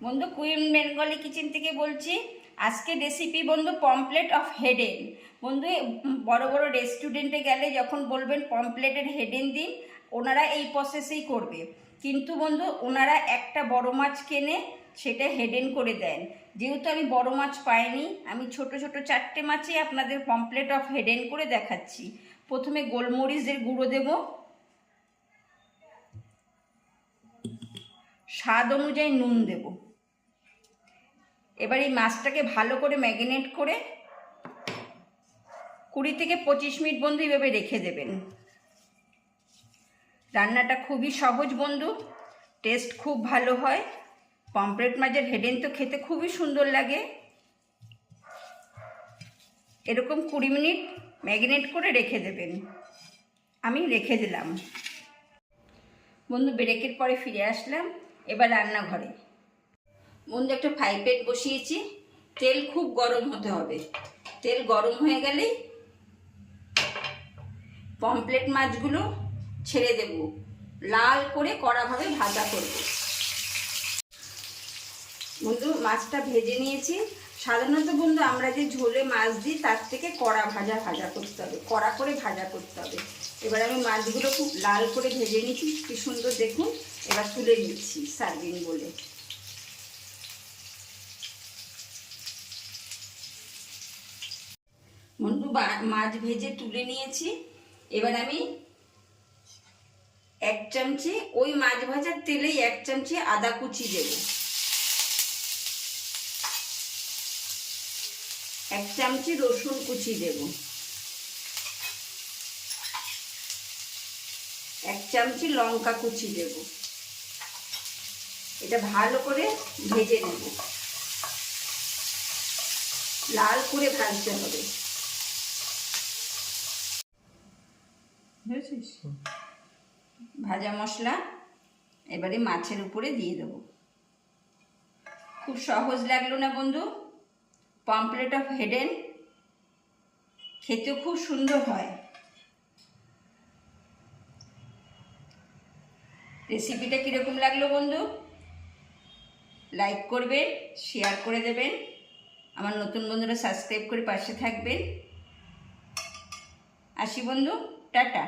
বন্ধু queen Bengali kitchen থেকে বলছি। আজকে রেসিপি বন্ধু পমফ্লেট অফ হেডেন। বন্ধু বড় বড় রেস্টুরেন্টে গেলে যখন বলবেন পমফ্লেটের হেডেন দিন, ওনারা এই প্রসেসেই করবে। কিন্তু বন্ধু ওনারা একটা বড় মাছ কেনে সেটা হেডেন করে দেন। যেহেতু আমি বড় মাছ পাইনি, আমি ছোট ছোট 4টে মাছই আপনাদের পমফ্লেট অফ হেডেন করে দেখাচ্ছি। প্রথমে গোলমরিচের গুঁড়ো দেব, স্বাদ অনুযায়ী নুন দেব। এবার এই মাছটাকে ভালো করে ম্যারিনেট করে 20 থেকে 25 মিনিট বন্ধু এইভাবে রেখে দেবেন। রান্নাটা খুবই সহজ বন্ধু, টেস্ট খুব ভালো হয়। পমফ্রেট মাছের হেডেন তো খেতে খুবই সুন্দর লাগে। এরকম 20 মিনিট ম্যারিনেট করে রেখে দেবেন। আমি রেখে দিলাম বন্ধু। ব্রেকের পরে ফিরে আসলাম। এবার রান্নাঘরে বন্ধু একটা ফ্রাই প্যান বসিয়েছি। তেল খুব গরম হতে হবে। তেল গরম হয়ে গেলেই পমফ্লেট মাছগুলো ছেড়ে দেব, লাল করে কড়াভাবে ভাজা করব। বন্ধু মাছটা ভেজে নিয়েছি। সাধারণত বন্ধু আমরা যে ঝোলে মাছ দিই তার থেকে কড়া ভাজা করতে হবে, কড়া করে ভাজা করতে হবে। এবার আমি মাছগুলো খুব লাল করে ভেজে নিচ্ছি, কি সুন্দর দেখুন। এবার তুলে নিচ্ছি সার্ভিং বলে। বন্ধু মাছ ভেজে তুলে নিয়েছি। এবার আমি 1 চামচি ওই মাছ ভাজার তেলেই 1 চামচি আদা কুচি দেব, 1 চামচি রসুন কুচি দেব, 1 চামচি লঙ্কা কুচি দেব। এটা ভালো করে ভেজে নেব, লাল করে ভাজতে হবে। বুঝেছিস? ভাজা মশলা এবারে মাছের উপরে দিয়ে দেবো। খুব সহজ লাগলো না বন্ধু? পমফ্লেট অফ হেডেন খেতেও খুব সুন্দর হয়। রেসিপিটা কীরকম লাগলো বন্ধু? লাইক করবেন, শেয়ার করে দেবেন। আমার নতুন বন্ধুরা সাবস্ক্রাইব করে পাশে থাকবেন। আসি বন্ধু, টাটা।